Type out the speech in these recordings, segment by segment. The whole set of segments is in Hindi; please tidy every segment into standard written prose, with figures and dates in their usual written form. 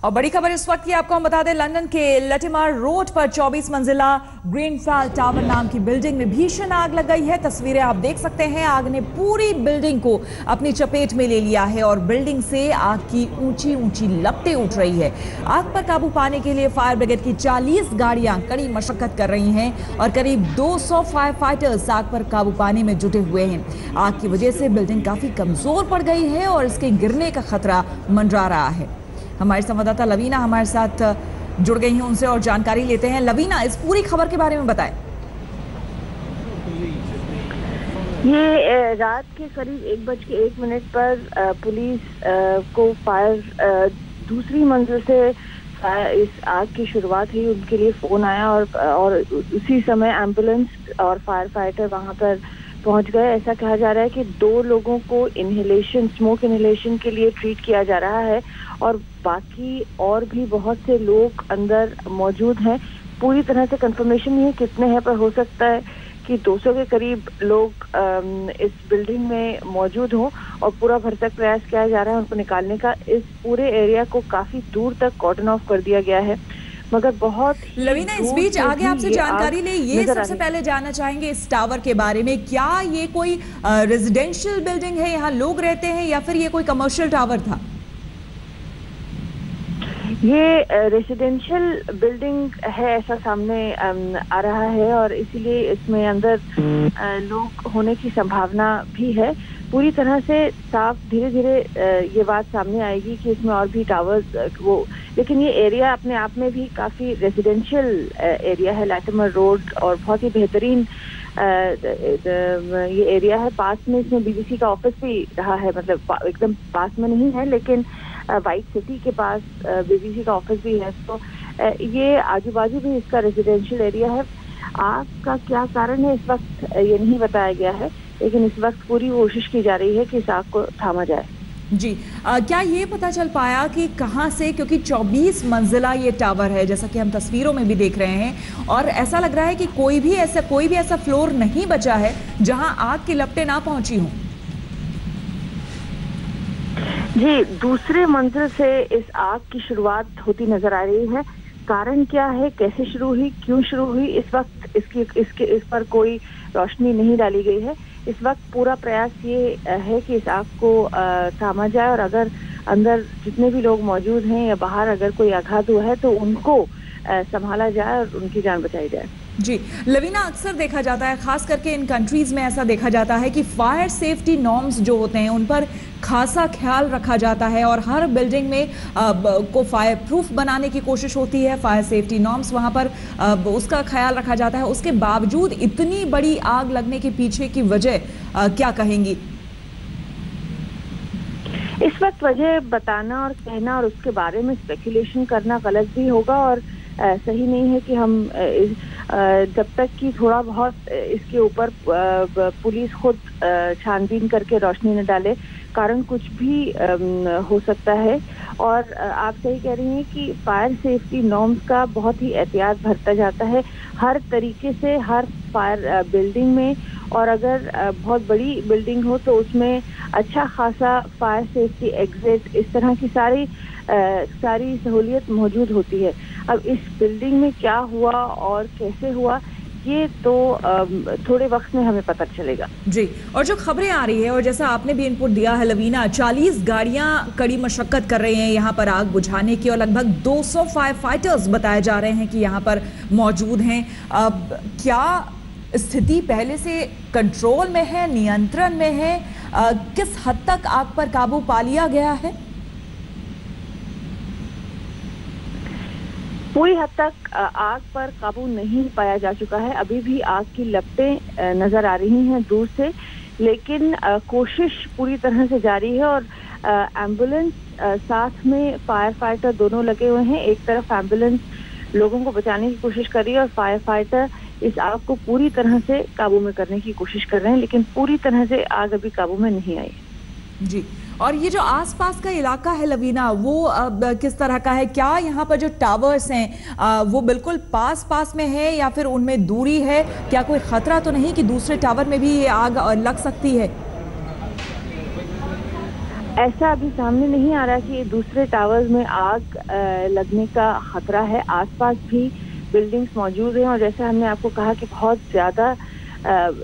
और बड़ी खबर इस वक्त की आपको हम बता दें, लंदन के लटिमर रोड पर 24 मंजिला ग्रीनफील्ड टावर नाम की बिल्डिंग में भीषण आग लग गई है। तस्वीरें आप देख सकते हैं। आग ने पूरी बिल्डिंग को अपनी चपेट में ले लिया है और बिल्डिंग से आग की ऊंची ऊंची लपटें उठ रही है। आग पर काबू पाने के लिए फायर ब्रिगेड की 40 गाड़ियां कड़ी मशक्कत कर रही हैं और करीब 200 फायर फाइटर्स आग पर काबू पाने में जुटे हुए हैं। आग की वजह से बिल्डिंग काफी कमजोर पड़ गई है और इसके गिरने का खतरा मंडरा रहा है। हमारे संवाददाता लवीना हमारे साथ जुड़ गई हैं, उनसे और जानकारी लेते हैं। लवीना, इस पूरी खबर के बारे में बताएं। ये रात के करीब 1:01 पर पुलिस को फायर दूसरी मंजिल से इस आग की शुरुआत हुई, उनके लिए फोन आया और उसी समय एम्बुलेंस और फायर फाइटर वहां पर पहुंच गए। ऐसा कहा जा रहा है कि 2 लोगों को स्मोक इनहेलेशन के लिए ट्रीट किया जा रहा है और बाकी और भी बहुत से लोग अंदर मौजूद हैं। पूरी तरह से कंफर्मेशन नहीं है कितने हैं, पर हो सकता है कि 200 के करीब लोग इस बिल्डिंग में मौजूद हों और पूरा भरसक प्रयास किया जा रहा है उनको निकालने का। इस पूरे एरिया को काफी दूर तक कॉर्डन ऑफ कर दिया गया है, मगर बहुत लवीना, इस बीच आगे आपसे जानकारी ले, ये सबसे पहले जानना चाहेंगे इस टावर के बारे में। क्या ये कोई रेजिडेंशियल बिल्डिंग है, यहाँ लोग रहते हैं, या फिर ये कोई कमर्शियल टावर था? ये रेजिडेंशियल बिल्डिंग है, ऐसा सामने आ रहा है और इसीलिए इसमें अंदर लोग होने की संभावना भी है। पूरी तरह से साफ धीरे धीरे ये बात सामने आएगी कि इसमें और भी टावर्स लेकिन ये एरिया अपने आप में भी काफी रेजिडेंशियल एरिया है, लैटिमर रोड, और बहुत ही बेहतरीन ये एरिया है। पास में इसमें बीबीसी का ऑफिस भी रहा है, मतलब एकदम पास में नहीं है लेकिन वाइट सिटी के पास बीबीसी का ऑफिस भी है। तो ये आजू बाजू भी इसका रेजिडेंशियल एरिया है। आग का क्या कारण है इस वक्त ये नहीं बताया गया है, लेकिन इस वक्त पूरी कोशिश की जा रही है कि इस आग को थामा जाए। जी, क्या ये पता चल पाया कि कहां से, क्योंकि 24 मंजिला ये टावर है जैसा कि हम तस्वीरों में भी देख रहे हैं, और ऐसा लग रहा है कि कोई भी ऐसा फ्लोर नहीं बचा है जहां आग की लपटें ना पहुंची हों। जी, दूसरे मंजिल से इस आग की शुरुआत होती नजर आ रही है। कारण क्या है, कैसे शुरू हुई, क्यों शुरू हुई, इस वक्त इस पर कोई रोशनी नहीं डाली गई है। इस वक्त पूरा प्रयास ये है कि इस आग को थामा जाए और अगर अंदर जितने भी लोग मौजूद हैं या बाहर अगर कोई आघात हुआ है तो उनको संभाला जाए और उनकी जान बचाई जाए। जी लवीना, अक्सर देखा जाता है, खास करके इन कंट्रीज में ऐसा देखा जाता है कि फायर सेफ्टी नॉर्म्स जो होते हैं उन पर खासा ख्याल रखा जाता है और हर बिल्डिंग में को फायर प्रूफ बनाने की कोशिश होती है। फायर सेफ्टी नॉर्म्स वहां पर उसका ख्याल रखा जाता है। उसके बावजूद इतनी बड़ी आग लगने के पीछे की वजह क्या कहेंगी? इस वक्त वजह बताना और कहना और उसके बारे में स्पेकुलेशन करना गलत भी होगा और सही नहीं है कि हम जब तक कि थोड़ा बहुत इसके ऊपर पुलिस खुद छानबीन करके रोशनी न डाले, कारण कुछ भी हो सकता है। और आप सही कह रही हैं कि फायर सेफ्टी नॉर्म्स का बहुत ही एहतियात बरता जाता है हर तरीके से, हर फायर बिल्डिंग में। और अगर बहुत बड़ी बिल्डिंग हो तो उसमें अच्छा खासा फायर सेफ्टी एग्जिट, इस तरह की सारी सहूलियत मौजूद होती है। अब इस बिल्डिंग में क्या हुआ और कैसे हुआ, ये तो थोड़े वक्त में हमें पता चलेगा। जी, और जो खबरें आ रही है और जैसा आपने भी इनपुट दिया है लवीना, 40 गाड़ियां कड़ी मशक्कत कर रही हैं यहाँ पर आग बुझाने की और लगभग 200 फायर फाइटर्स बताए जा रहे हैं कि यहाँ पर मौजूद हैं। अब क्या स्थिति पहले से कंट्रोल में है, नियंत्रण में है? किस हद तक आग पर काबू पा लिया गया है? पूरी हद तक आग पर काबू नहीं पाया जा चुका है। अभी भी आग की लपटें नजर आ रही हैं दूर से, लेकिन कोशिश पूरी तरह से जारी है और एम्बुलेंस साथ में फायर फाइटर दोनों लगे हुए हैं। एक तरफ एम्बुलेंस लोगों को बचाने की कोशिश कर रही है और फायर फाइटर इस आग को पूरी तरह से काबू में करने की कोशिश कर रहे हैं, लेकिन पूरी तरह से आग अभी काबू में नहीं आई। जी, और ये जो आसपास का इलाका है लवीना, वो किस तरह का है? क्या यहाँ पर जो टावर्स हैं वो बिल्कुल पास में है या फिर उनमें दूरी है? क्या कोई खतरा तो नहीं कि दूसरे टावर में भी ये आग लग सकती है? ऐसा अभी सामने नहीं आ रहा कि दूसरे टावर्स में आग लगने का खतरा है। आसपास भी बिल्डिंग्स मौजूद हैं और जैसे हमने आपको कहा कि बहुत ज़्यादा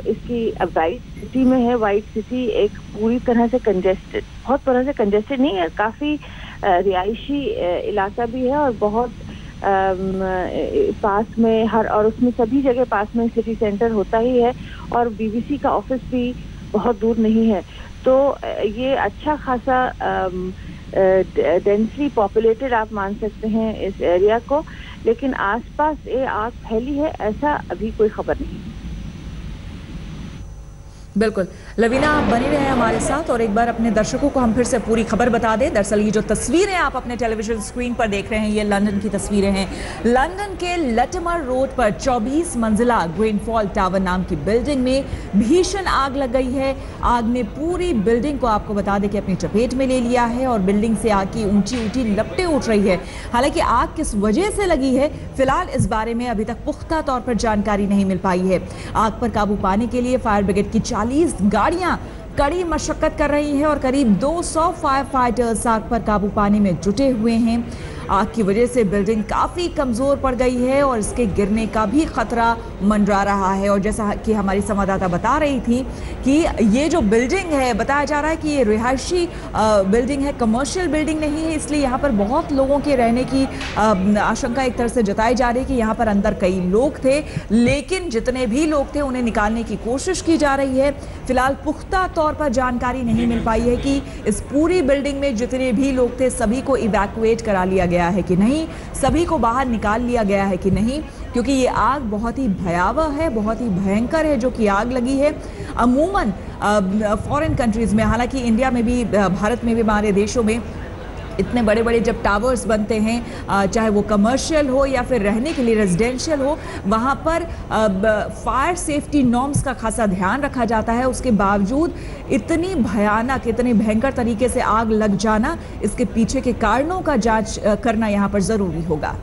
इसकी वाइट सिटी में है। वाइट सिटी एक पूरी तरह से कंजेस्टेड, बहुत तरह से कंजेस्टेड नहीं है, काफ़ी रिहायशी इलाका भी है और बहुत पास में और उसमें सभी जगह पास में सिटी सेंटर होता ही है और बीबीसी का ऑफिस भी बहुत दूर नहीं है। तो ये अच्छा खासा डेंसली पॉपुलेटेड आप मान सकते हैं इस एरिया को, लेकिन आसपास ये आग फैली है ऐसा अभी कोई खबर नहीं। बिल्कुल लवीना, आप बने रहे हमारे साथ और एक बार अपने दर्शकों को हम फिर से पूरी खबर बता दें। दरअसल ये जो तस्वीरें आप अपने टेलीविजन स्क्रीन पर देख रहे हैं, ये लंदन की तस्वीरें हैं। लंदन के लटिमर रोड पर 24 मंजिला ग्रीनफॉल टावर नाम की बिल्डिंग में भीषण आग लग गई है। आग ने पूरी बिल्डिंग को, आपको बता दें कि अपनी चपेट में ले लिया है और बिल्डिंग से आग की ऊंची ऊंची लपटें उठ रही है। हालांकि आग किस वजह से लगी है, फिलहाल इस बारे में अभी तक पुख्ता तौर पर जानकारी नहीं मिल पाई है। आग पर काबू पाने के लिए फायर ब्रिगेड की 40 गाड़ियां कड़ी मशक्कत कर रही हैं और करीब 200 फायर फाइटर्स आग पर काबू पाने में जुटे हुए हैं। आग की वजह से बिल्डिंग काफ़ी कमज़ोर पड़ गई है और इसके गिरने का भी खतरा मंडरा रहा है। और जैसा कि हमारी संवाददाता बता रही थी कि ये जो बिल्डिंग है, बताया जा रहा है कि ये रिहायशी बिल्डिंग है, कमर्शियल बिल्डिंग नहीं है, इसलिए यहाँ पर बहुत लोगों के रहने की आशंका एक तरह से जताई जा रही है कि यहाँ पर अंदर कई लोग थे, लेकिन जितने भी लोग थे उन्हें निकालने की कोशिश की जा रही है। फिलहाल पुख्ता तौर पर जानकारी नहीं मिल पाई है कि इस पूरी बिल्डिंग में जितने भी लोग थे सभी को इवैक्यूएट करा लिया गया है कि नहीं, सभी को बाहर निकाल लिया गया है कि नहीं, क्योंकि ये आग बहुत ही भयावह है, बहुत ही भयंकर है जो कि आग लगी है। अमूमन फॉरेन कंट्रीज में, हालांकि इंडिया में भी, भारत में भी, हमारे देशों में इतने बड़े बड़े जब टावर्स बनते हैं, चाहे वो कमर्शियल हो या फिर रहने के लिए रेजिडेंशियल हो, वहाँ पर फायर सेफ्टी नॉर्म्स का खासा ध्यान रखा जाता है। उसके बावजूद इतनी भयानक, इतनी भयंकर तरीके से आग लग जाना, इसके पीछे के कारणों का जांच करना यहाँ पर ज़रूरी होगा।